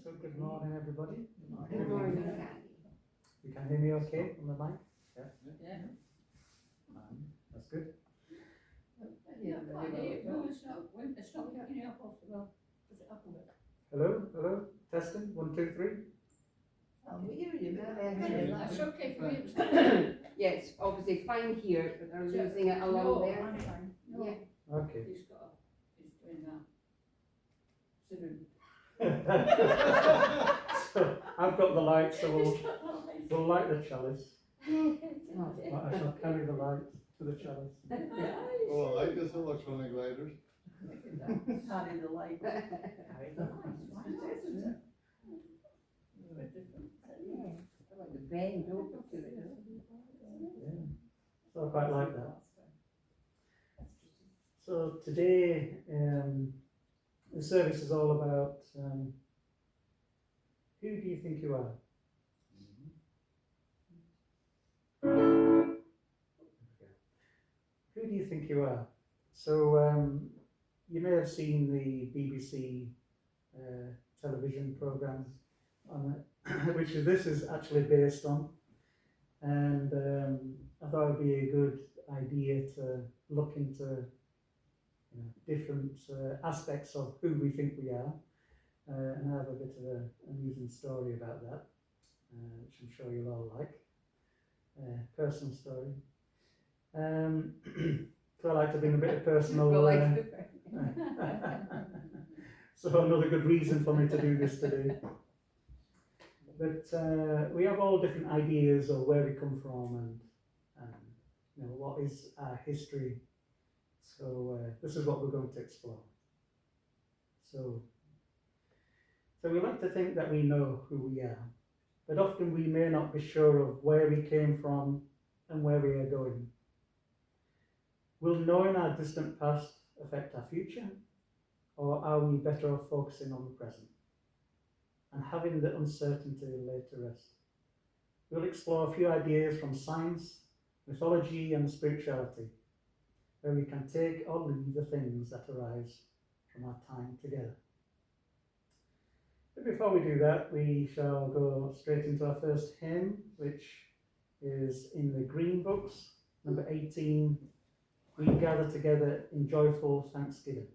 So good morning, everybody. Good morning. You can hear me okay on the mic? Yeah. That's good. Yeah, quite hear it. No, it's not getting it up off the well. Put it up a bit. Hello? Testing, 1, 2, 3. We hear you, That's okay for you. Yes, obviously fine here, but they're losing it along No, there. I'm fine. No, Yeah. Okay. he's doing that. Soon. So I've got the light, so He's got the light. we'll light the chalice. Oh, I shall carry the light to the chalice. Oh, I like this electronic lighters. Carry the light. Carry the light. Why isn't it? It's a bit different. I like the bend over to it. Yeah. So I quite like that. So today, the service is all about who do you think you are? Who do you think you are? So you may have seen the BBC television programme on it, which this is actually based on, and I thought it'd be a good idea to look into different aspects of who we think we are, and have a bit of an amusing story about that, which I'm sure you'll all like. Personal story. So I like to bring a bit of personal. So another good reason for me to do this today. But we have all different ideas of where we come from and what is our history. So this is what we're going to explore. So we like to think that we know who we are, but often we may not be sure of where we came from and where we are going. Will knowing our distant past affect our future, or are we better off focusing on the present and having the uncertainty laid to rest? We'll explore a few ideas from science, mythology and spirituality, where we can take or leave the things that arise from our time together. But before we do that, we shall go straight into our first hymn, which is in the Green Books, number 18, We Gather Together in Joyful Thanksgiving.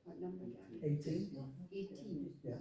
What number? 18? 18. Yeah.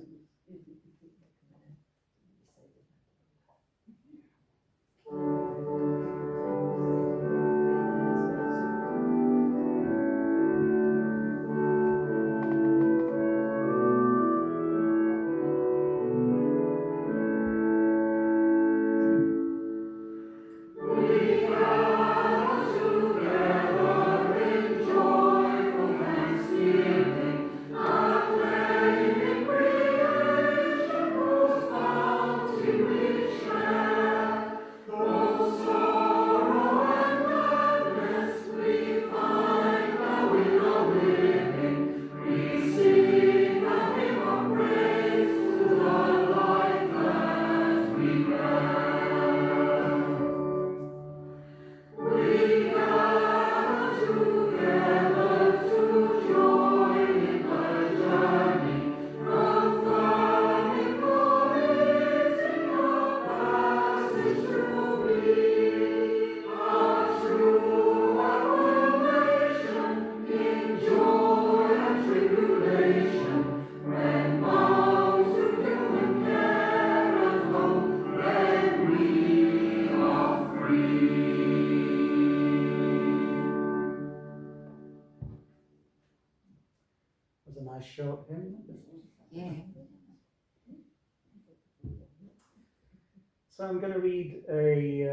Was a nice short hymn. Yeah. So I'm going to read a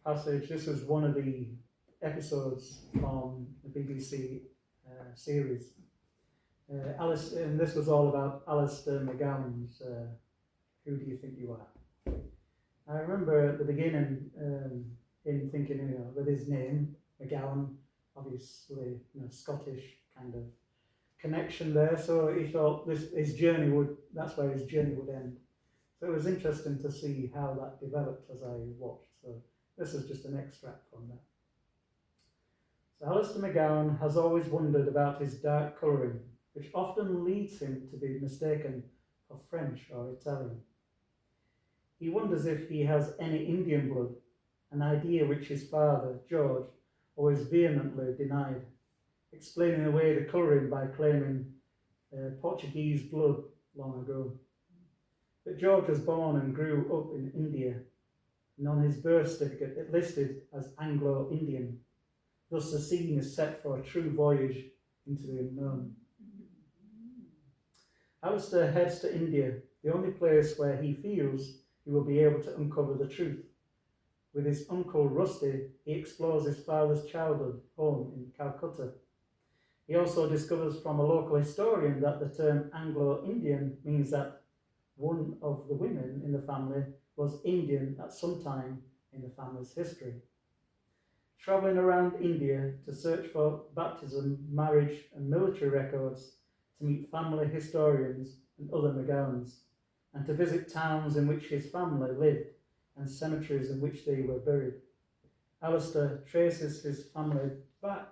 passage. This is one of the episodes from the BBC series. Alice, and this was all about Alistair McGowan's Who Do You Think You Are? I remember at the beginning in thinking, with his name, McGowan, obviously, Scottish kind of connection there. So he thought that's where his journey would end. So it was interesting to see how that developed as I watched. So this is just an extract from that. So Alistair McGowan has always wondered about his dark colouring, which often leads him to be mistaken for French or Italian. He wonders if he has any Indian blood, an idea which his father, George, always vehemently denied, explaining away the colouring by claiming Portuguese blood long ago. But George was born and grew up in India, and on his birth certificate it listed as Anglo-Indian. Thus the scene is set for a true voyage into the unknown. Alistair heads to India, the only place where he feels he will be able to uncover the truth. With his uncle Rusty, he explores his father's childhood home in Calcutta. He also discovers from a local historian that the term Anglo-Indian means that one of the women in the family was Indian at some time in the family's history. Travelling around India to search for baptism, marriage and military records, to meet family historians and other McGowans, and to visit towns in which his family lived and cemeteries in which they were buried. Alistair traces his family back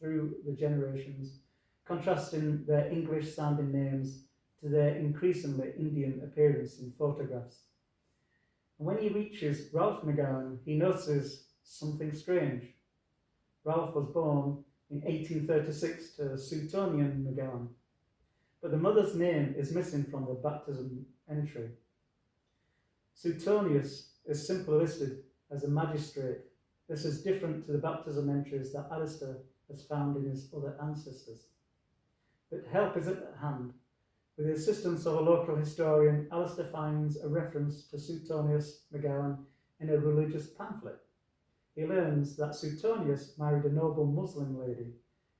through the generations, contrasting their English-sounding names to their increasingly Indian appearance in photographs. And when he reaches Ralph McGowan, he notices something strange. Ralph was born in 1836 to Suetonian McGowan, but the mother's name is missing from the baptism entry. Suetonius is simply listed as a magistrate. This is different to the baptism entries that Alistair has found in his other ancestors. But help is at hand. With the assistance of a local historian, Alistair finds a reference to Suetonius McGowan in a religious pamphlet. He learns that Suetonius married a noble Muslim lady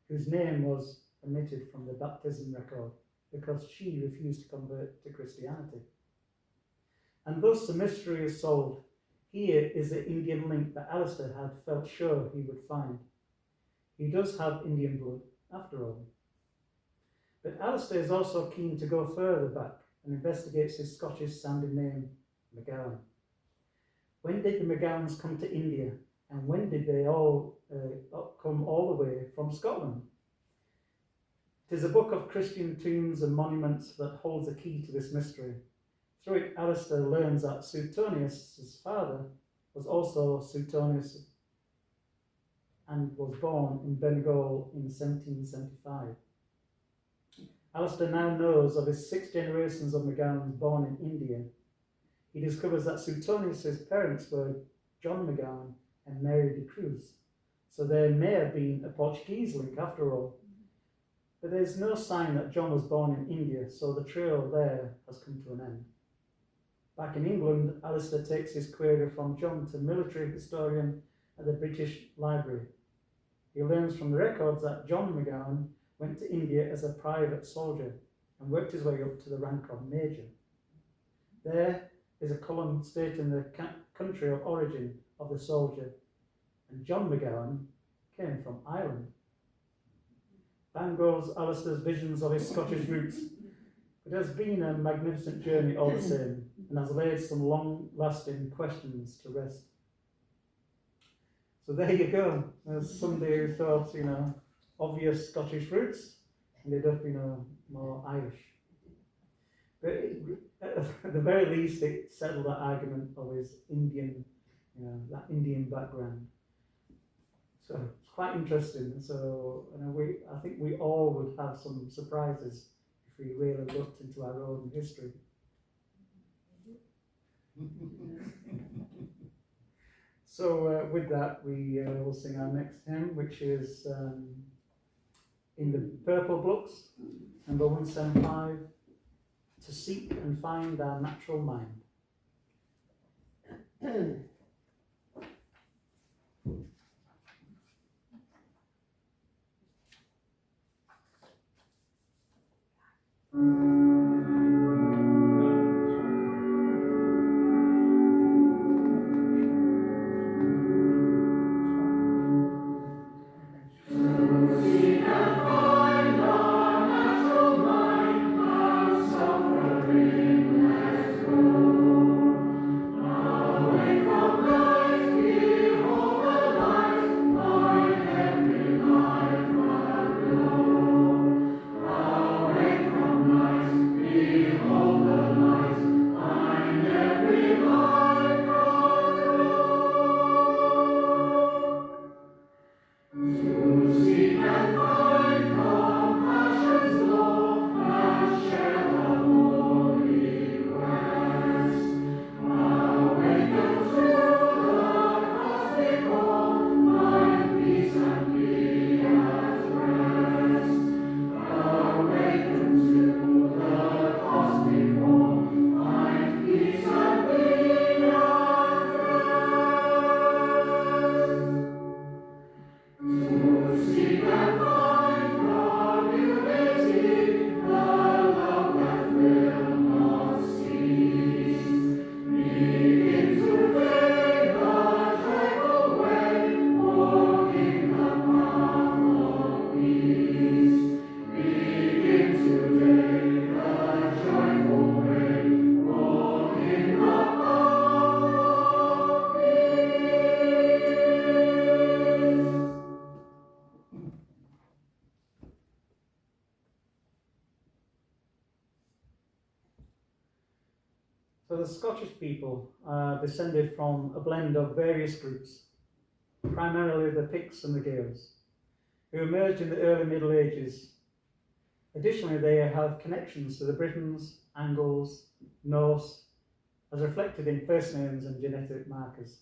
whose name was omitted from the baptism record because she refused to convert to Christianity. And thus the mystery is solved. Here is the Indian link that Alistair had felt sure he would find. He does have Indian blood, after all. But Alistair is also keen to go further back and investigates his Scottish-sounding name, McGowan. When did the McGowans come to India, and when did they all come all the way from Scotland? It is a book of Christian tombs and monuments that holds the key to this mystery. Through it, Alistair learns that Suetonius' father was also Suetonius and was born in Bengal in 1775. Alistair now knows of his 6 generations of McGowans born in India. He discovers that Suetonius' parents were John McGowan and Mary de Cruz, so there may have been a Portuguese link after all. But there is no sign that John was born in India, so the trail there has come to an end. Back in England, Alistair takes his query from John to military historian at the British Library. He learns from the records that John McGowan went to India as a private soldier and worked his way up to the rank of major. There is a column stating the country of origin of the soldier, and John McGowan came from Ireland. Bang goes Alistair's visions of his Scottish roots. It has been a magnificent journey all the same, and has laid some long-lasting questions to rest. So there you go. There's somebody who thought, obvious Scottish roots, ended up, more Irish. But at the very least, it settled that argument of his Indian, that Indian background. So it's quite interesting. So I think we all would have some surprises if we really looked into our own history. So with that, we will sing our next hymn, which is in the purple books, number 175, To Seek and Find Our Natural Mind. Find our natural mind, our suffering has grown. So the Scottish people are descended from a blend of various groups, primarily the Picts and the Gaels, who emerged in the early Middle Ages. Additionally, they have connections to the Britons, Angles, Norse, as reflected in place names and genetic markers.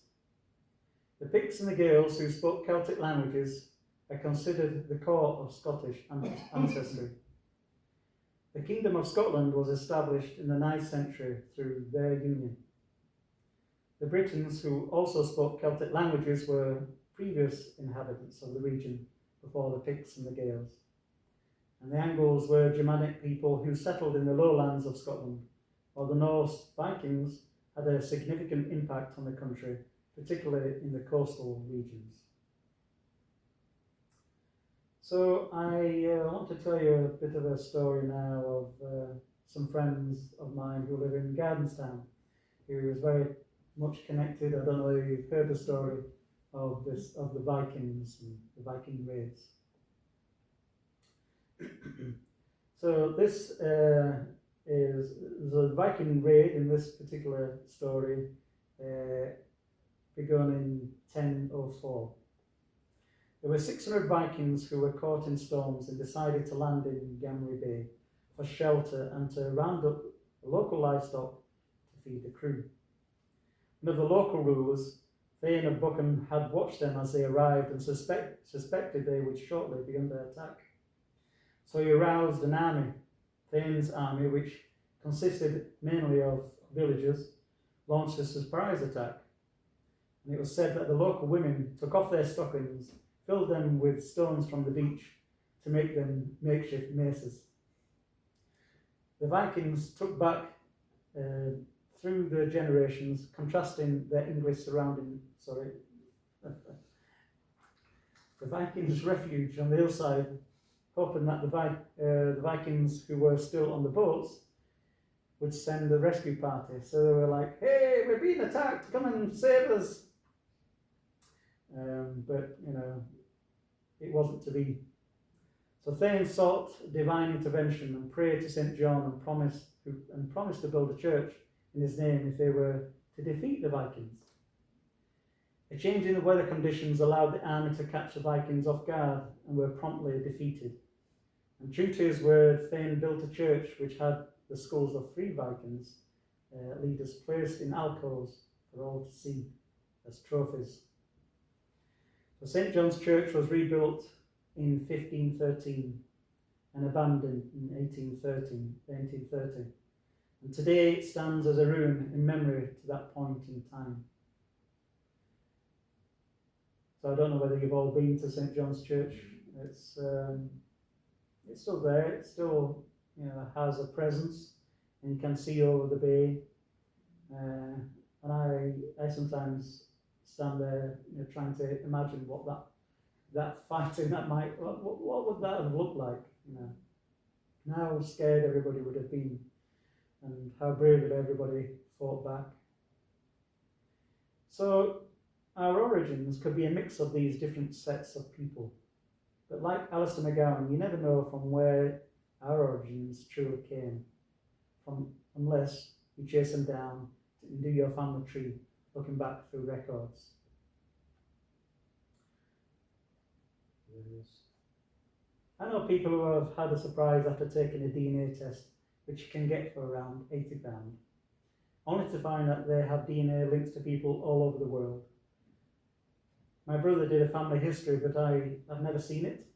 The Picts and the Gaels, who spoke Celtic languages, are considered the core of Scottish ancestry. The Kingdom of Scotland was established in the 9th century through their union. The Britons, who also spoke Celtic languages, were previous inhabitants of the region before the Picts and the Gaels. And the Angles were Germanic people who settled in the lowlands of Scotland, while the Norse Vikings had a significant impact on the country, particularly in the coastal regions. So I want to tell you a bit of a story now of some friends of mine who live in Gardenstown, who is very much connected. I don't know if you've heard the story of the Vikings and the Viking raids. So this is the Viking raid in this particular story begun in 1004. There were 600 Vikings who were caught in storms and decided to land in Gamry Bay for shelter and to round up local livestock to feed the crew. One of the local rulers, Thane of Buchan, had watched them as they arrived and suspected they would shortly be under attack. So he aroused an army, Thane's army, which consisted mainly of villagers, launched a surprise attack. And it was said that the local women took off their stockings, filled them with stones from the beach to make them makeshift maces. The Vikings took back through the generations, contrasting their English surrounding. The Vikings' refuge on the hillside, hoping that the Vikings who were still on the boats would send a rescue party. So they were like, "Hey, we're being attacked! Come and save us!" But it wasn't to be. So Thane sought divine intervention and prayed to St. John and promised to build a church in his name if they were to defeat the Vikings. A change in the weather conditions allowed the army to catch the Vikings off guard and were promptly defeated. And true to his word, Thane built a church which had the skulls of 3 Vikings leaders placed in alcoves for all to see as trophies. So St. John's Church was rebuilt in 1513 and abandoned in 1830. And today it stands as a ruin in memory to that point in time. So I don't know whether you've all been to St. John's Church. It's still there. It still has a presence, and you can see over the bay. And I sometimes stand there, trying to imagine what that fighting that might, what would that have looked like, and how scared everybody would have been, and how bravely everybody fought back. So our origins could be a mix of these different sets of people, but like Alistair McGowan, you never know from where our origins truly came from unless you chase them down and do your family tree, looking back through records. I know people who have had a surprise after taking a DNA test, which you can get for around £80, only to find that they have DNA links to people all over the world. My brother did a family history, but I've never seen it,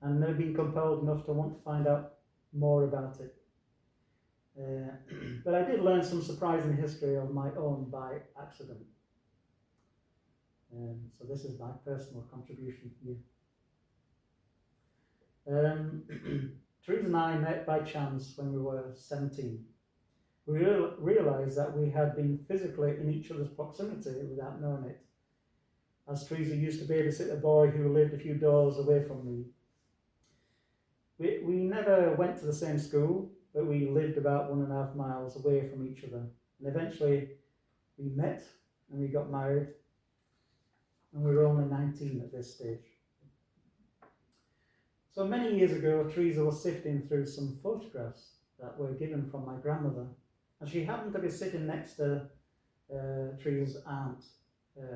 and never been compelled enough to want to find out more about it. But I did learn some surprising history of my own by accident. So this is my personal contribution here. Teresa and I met by chance when we were 17. We realised that we had been physically in each other's proximity without knowing it, as Teresa used to babysit a boy who lived a few doors away from me. We never went to the same school, but we lived about 1.5 miles away from each other. And eventually we met and we got married, and we were only 19 at this stage. So many years ago, Teresa was sifting through some photographs that were given from my grandmother and she happened to be sitting next to Teresa's aunt,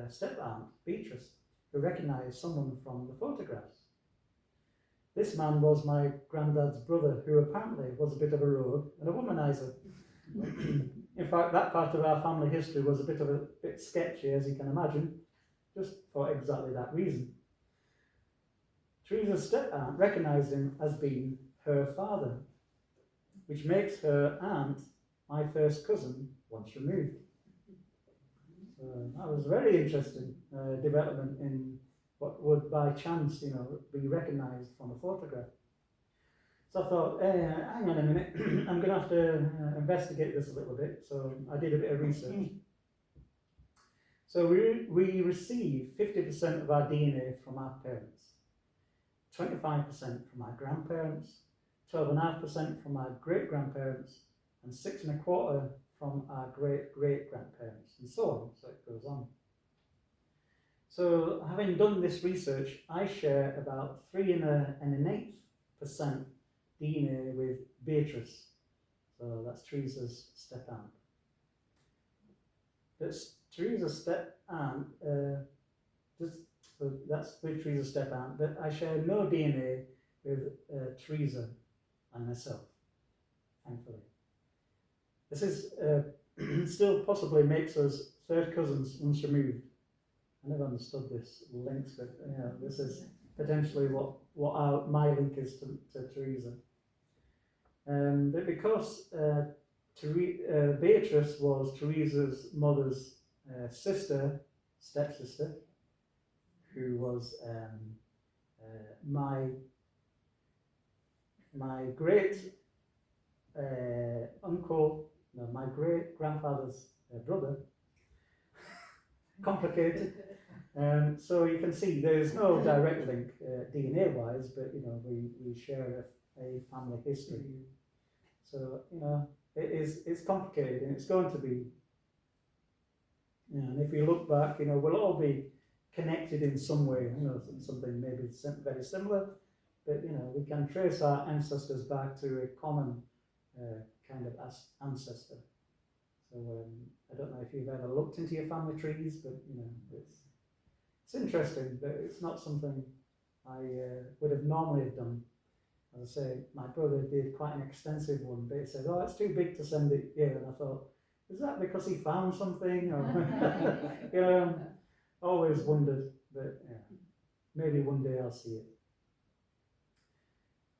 step aunt, Beatrice, who recognised someone from the photographs. This man was my granddad's brother, who apparently was a bit of a rogue and a womanizer. In fact, that part of our family history was a bit sketchy, as you can imagine, just for exactly that reason. Teresa's step-aunt recognised him as being her father, which makes her aunt my first cousin once removed. So that was a very interesting development in what would by chance, be recognised from a photograph. So I thought, hang on a minute, I'm going to have to investigate this a little bit. So I did a bit of research. So we receive 50% of our DNA from our parents, 25% from our grandparents, 12.5% from our great-grandparents, and 6.25% from our great-great-grandparents, and so on. So it goes on. So having done this research, I share about 3 1/8% DNA with Beatrice. So that's Teresa's step-aunt. That's Teresa's step-aunt, that's with Teresa's step-aunt, but I share no DNA with Teresa and myself, thankfully. This is still possibly makes us third cousins once removed. I never understood this links, but this is potentially what my link is to Teresa. But because Beatrice was Teresa's mother's stepsister, who was my great my great grandfather's brother. Complicated. So you can see there's no direct link DNA wise, but we share a family history. So it's complicated, and it's going to be. And if we look back, we'll all be connected in some way. Something maybe very similar, but we can trace our ancestors back to a common kind of ancestor. So I don't know if you've ever looked into your family trees, but it's interesting, but it's not something I would have normally done. As I say, my brother did quite an extensive one, but he said, "Oh, it's too big to send it here," and I thought, is that because he found something? Or always wondered, but maybe one day I'll see it.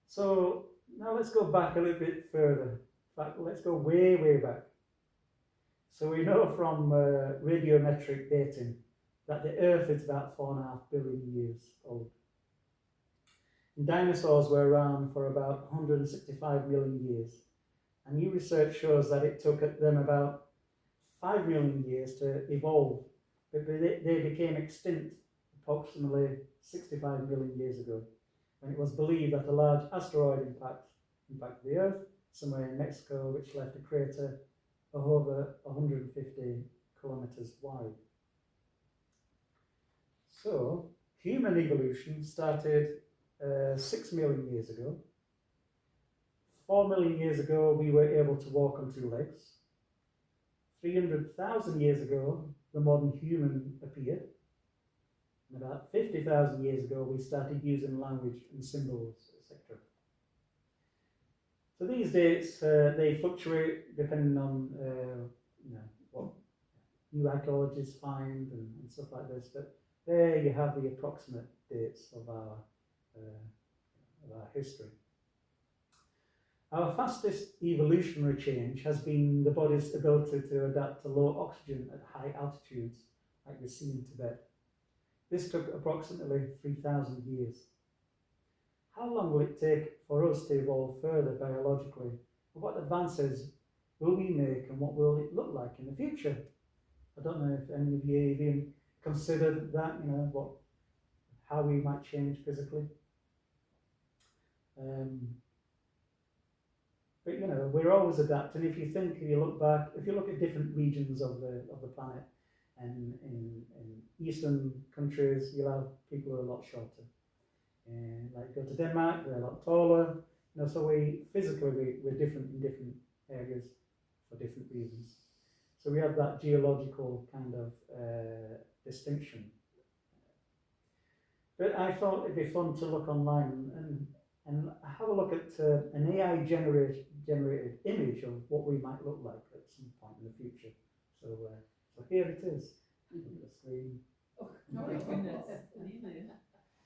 So now let's go back a little bit further. In fact, let's go way, way back. So we know from radiometric dating that the Earth is about 4.5 billion years old. And dinosaurs were around for about 165 million years. And new research shows that it took them about 5 million years to evolve, but they became extinct approximately 65 million years ago, when it was believed that a large asteroid impacted the Earth somewhere in Mexico, which left a crater of over 150 kilometers wide. So, human evolution started 6 million years ago. 4 million years ago, we were able to walk on 2 legs. 300,000 years ago, the modern human appeared. And about 50,000 years ago, we started using language and symbols, etc. So these dates, they fluctuate depending on what new archaeologists find and stuff like this. But there you have the approximate dates of our history. Our fastest evolutionary change has been the body's ability to adapt to low oxygen at high altitudes, like we see in Tibet. This took approximately 3,000 years. How long will it take for us to evolve further biologically? And what advances will we make, and what will it look like in the future? I don't know if any of you even considered that, how we might change physically. But we're always adapting. If you look back, if you look at different regions of the planet, and in eastern countries, you'll have people who are a lot shorter. And like go to Denmark, they're a lot taller. So we're different in different areas for different reasons. So we have that geological kind of distinction. But I thought it'd be fun to look online and have a look at an AI generated image of what we might look like at some point in the future. So here it is. Look at the screen. Oh my goodness, really?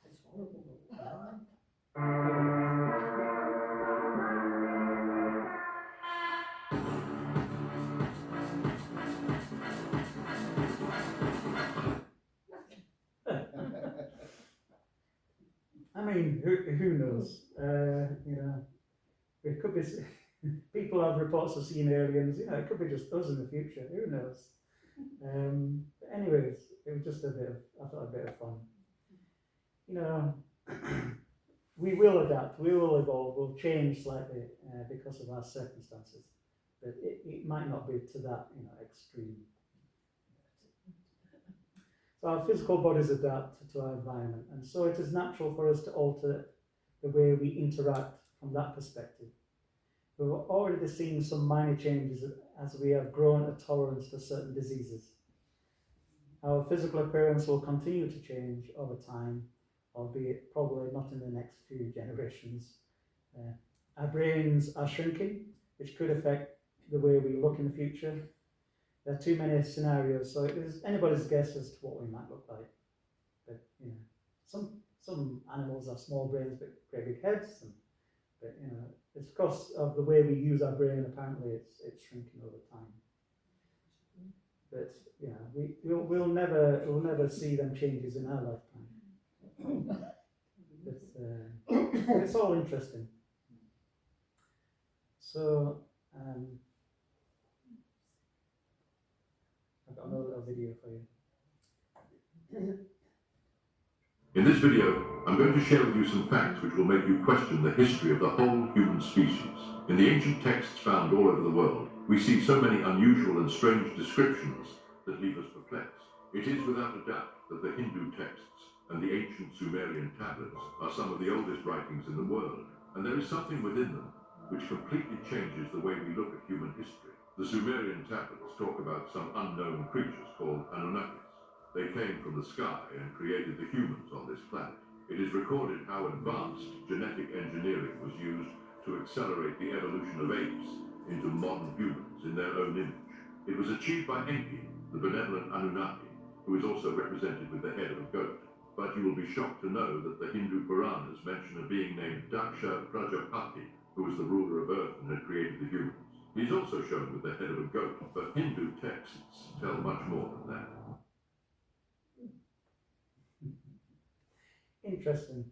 It's horrible. I mean, who knows? You know, it could be people have reports of seeing aliens. You know, it could be just us in the future. Who knows? But anyways, it was just I thought a bit of fun. You know, we will adapt, we will evolve, we'll change slightly because of our circumstances, but it might not be to that, you know, extreme. So our physical bodies adapt to our environment, and so it is natural for us to alter the way we interact from that perspective. We've already seen some minor changes as we have grown a tolerance to certain diseases. Our physical appearance will continue to change over time, albeit probably not in the next few generations. Our brains are shrinking, which could affect the way we look in the future. There are too many scenarios, so it is anybody's guess as to what we might look like. But you know, some animals have small brains but great big heads, but you know, it's because of the way we use our brain. Apparently, it's shrinking over time. But you know, we'll never see them changes in our lifetime. But it's all interesting. So I've got another little video for you. In this video, I'm going to share with you some facts which will make you question the history of the whole human species. In the ancient texts found all over the world, we see so many unusual and strange descriptions that leave us perplexed. It is without a doubt that the Hindu texts and the ancient Sumerian tablets are some of the oldest writings in the world, and there is something within them which completely changes the way we look at human history. The Sumerian tablets talk about some unknown creatures called Anunnakis. They came from the sky and created the humans on this planet. It is recorded how advanced genetic engineering was used to accelerate the evolution of apes into modern humans in their own image. It was achieved by Enki, the benevolent Anunnaki, who is also represented with the head of a goat. But you will be shocked to know that the Hindu Puranas mention a being named Daksha Prajapati, who was the ruler of Earth and had created the humans. He's also shown with the head of a goat, but Hindu texts tell much more than that. Interesting.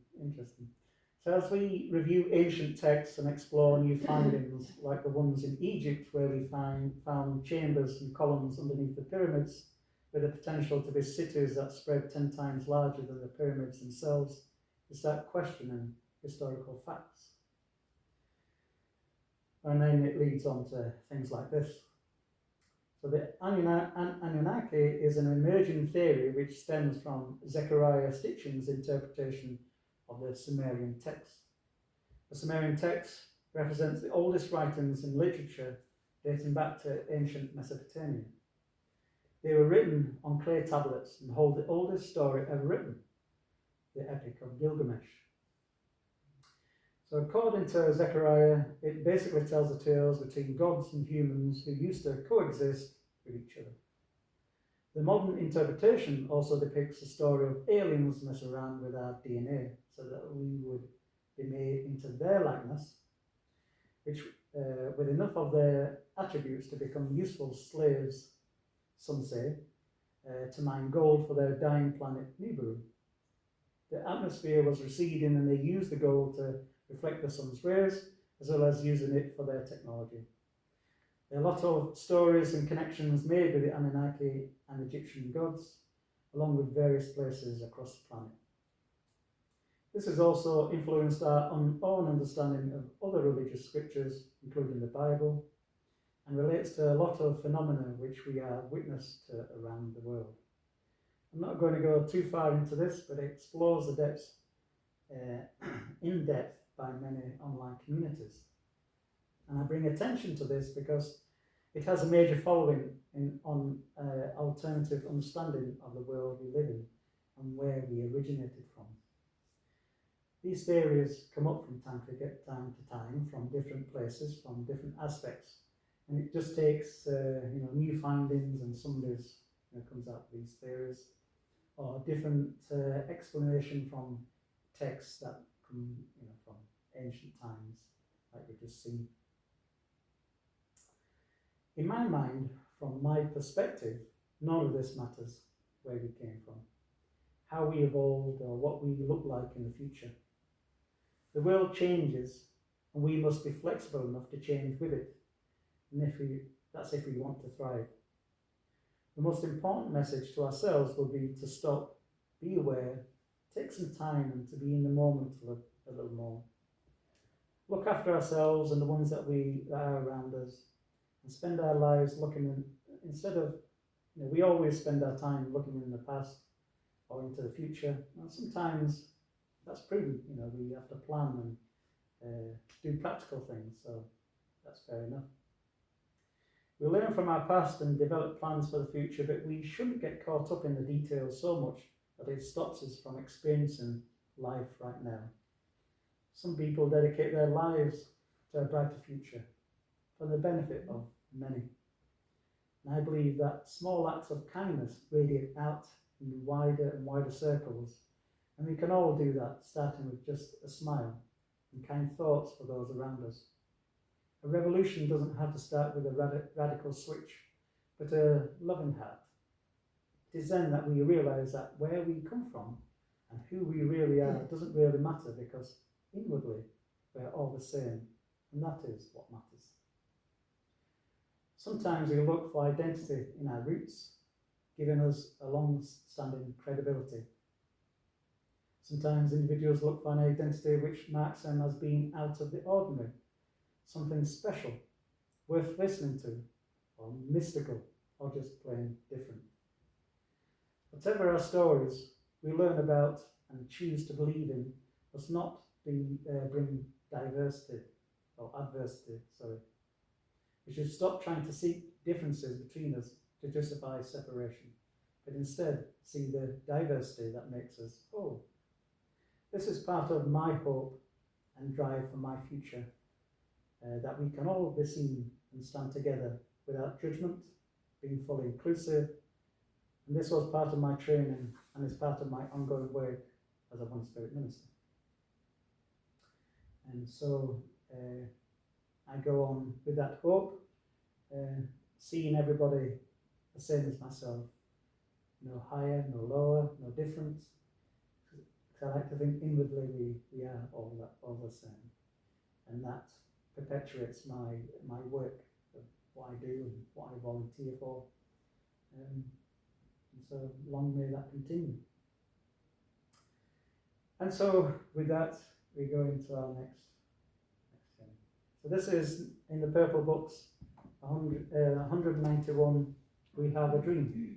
So as we review ancient texts and explore new findings, like the ones in Egypt, where we found chambers and columns underneath the pyramids, with the potential to be cities that spread 10 times larger than the pyramids themselves, we start questioning historical facts. And then it leads on to things like this. So the Anunnaki is an emerging theory which stems from Zechariah Stitchin's interpretation of the Sumerian text. The Sumerian text represents the oldest writings in literature dating back to ancient Mesopotamia. They were written on clay tablets and hold the oldest story ever written, the Epic of Gilgamesh. So according to Zechariah, it basically tells the tales between gods and humans who used to coexist with each other. The modern interpretation also depicts the story of aliens mess around with our DNA so that we would be made into their likeness, which with enough of their attributes to become useful slaves, some say, to mine gold for their dying planet Nibiru. The atmosphere was receding and they used the gold to reflect the sun's rays, as well as using it for their technology. There are a lot of stories and connections made with the Anunnaki and Egyptian gods, along with various places across the planet. This has also influenced our own understanding of other religious scriptures, including the Bible, and relates to a lot of phenomena which we are witness to around the world. I'm not going to go too far into this, but it explores the depths in depth by many online communities. And I bring attention to this because It has a major following on alternative understanding of the world we live in and where we originated from. These theories come up from time to time from different places, from different aspects, and it just takes new findings and somebody's comes out with these theories, or different explanation from texts that come from ancient times, like we've just seen. In my mind, from my perspective, none of this matters where we came from, how we evolved, or what we look like in the future. The world changes, and we must be flexible enough to change with it, and that's if we want to thrive. The most important message to ourselves will be to stop, be aware, take some time, and to be in the moment a little more. Look after ourselves and the ones that are around us, and spend our lives instead of, we always spend our time looking in the past or into the future. And sometimes that's prudent, we have to plan and do practical things, so that's fair enough. We learn from our past and develop plans for the future, but we shouldn't get caught up in the details so much that it stops us from experiencing life right now. Some people dedicate their lives to a brighter future for the benefit of many. And I believe that small acts of kindness radiate out in wider and wider circles, and we can all do that, starting with just a smile and kind thoughts for those around us. A revolution doesn't have to start with a radical switch, but a loving heart. It is then that we realise that where we come from and who we really are doesn't really matter, because inwardly we're all the same, and that is what matters. Sometimes we look for identity in our roots, giving us a long-standing credibility. Sometimes individuals look for an identity which marks them as being out of the ordinary, something special, worth listening to, or mystical, or just plain different. Whatever our stories, we learn about and choose to believe in must not bring diversity or adversity. We should stop trying to seek differences between us to justify separation, but instead see the diversity that makes us whole. This is part of my hope and drive for my future, that we can all be seen and stand together without judgment, being fully inclusive. And this was part of my training and is part of my ongoing work as a Holy Spirit minister. And so I go on with that hope, seeing everybody the same as myself, no higher, no lower, no different. Because I like to think inwardly we are all the same, and that perpetuates my work of what I do and what I volunteer for. And so long may that continue. And so with that, we go into our next thing. So this is in the purple books, 191, We Have a Dream.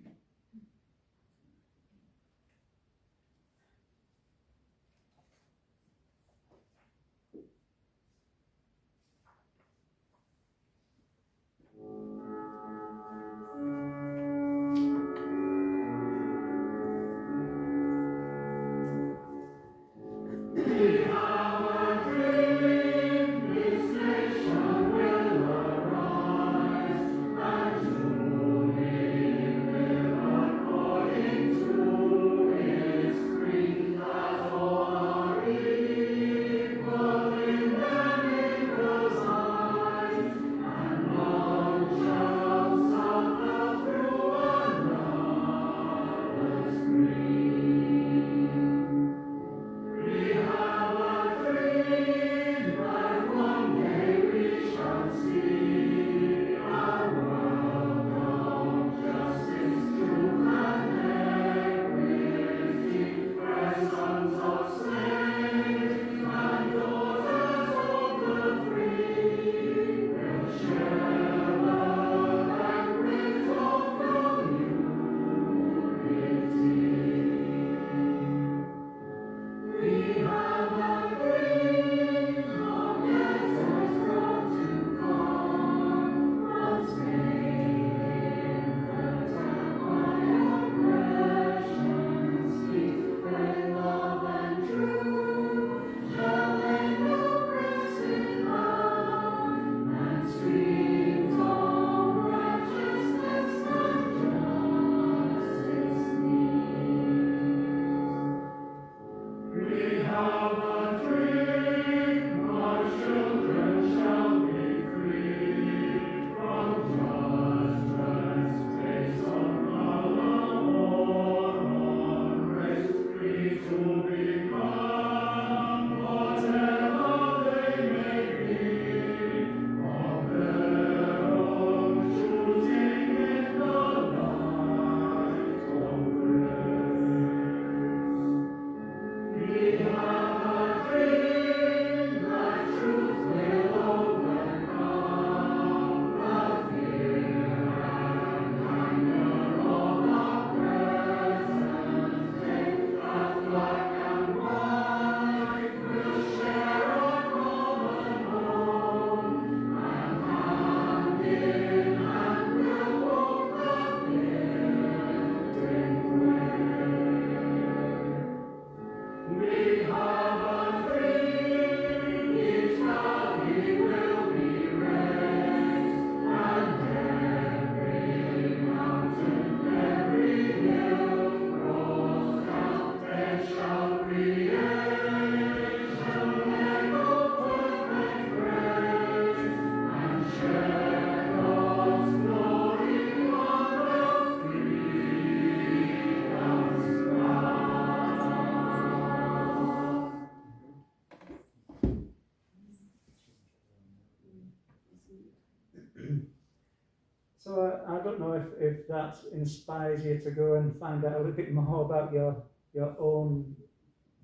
know if that inspires you to go and find out a little bit more about your own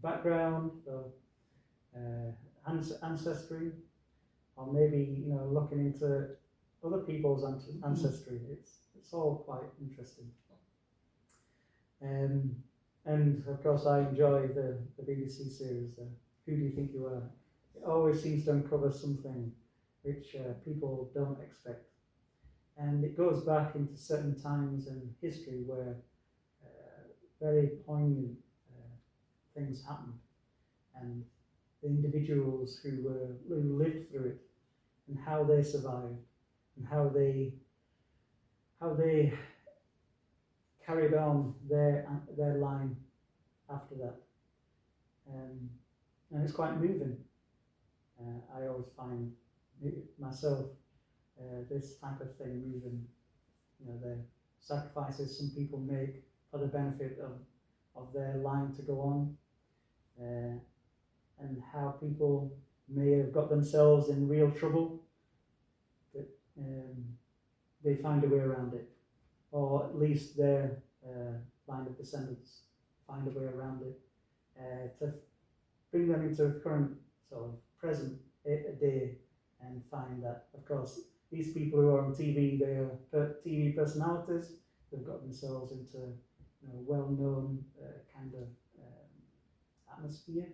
background or ancestry, or maybe looking into other people's ancestry. It's all quite interesting. And of course, I enjoy the BBC series. Who Do You Think You Are? It always seems to uncover something which people don't expect. And it goes back into certain times in history where very poignant things happened, and the individuals who lived through it, and how they survived, and how they carried on their line after that. And it's quite moving. I always find myself this type of thing moving. The sacrifices some people make for the benefit of their line to go on, and how people may have got themselves in real trouble, but they find a way around it, or at least their line of descendants find a way around it, to bring them into a current sort of present day, and find that, of course, these people who are on TV, they are TV personalities. They've got themselves into well-known kind of atmosphere.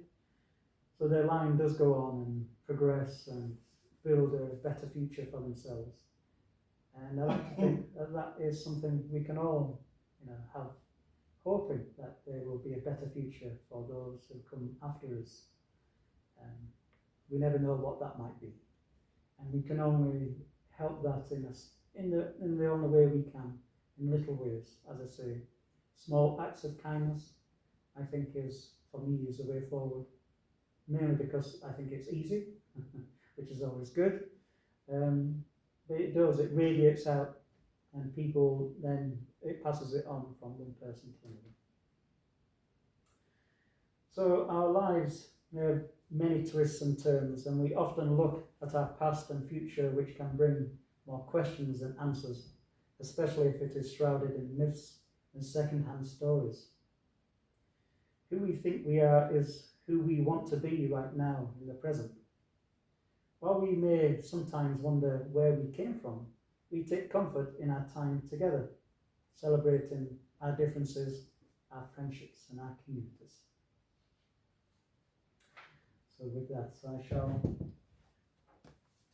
So their line does go on and progress and build a better future for themselves. And I like to think that is something we can all, have, hoping that there will be a better future for those who come after us. We never know what that might be, and we can only help that in the only way we can, in little ways. As I say, small acts of kindness, I think, is for me is the way forward. Mainly because I think it's easy, which is always good. But it radiates out, and people then, it passes it on from one person to another. So our lives have many twists and turns, and we often look at our past and future, which can bring more questions than answers, especially if it is shrouded in myths and second-hand stories. Who we think we are is who we want to be right now in the present. While we may sometimes wonder where we came from, we take comfort in our time together, celebrating our differences, our friendships, and our communities. So with that, I shall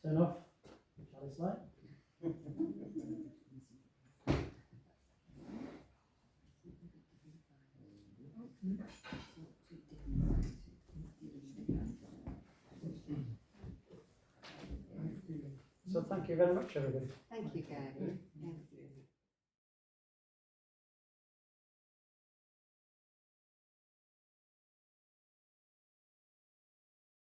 turn off Charlie's light. So thank you very much, everybody. Thank you, Gary.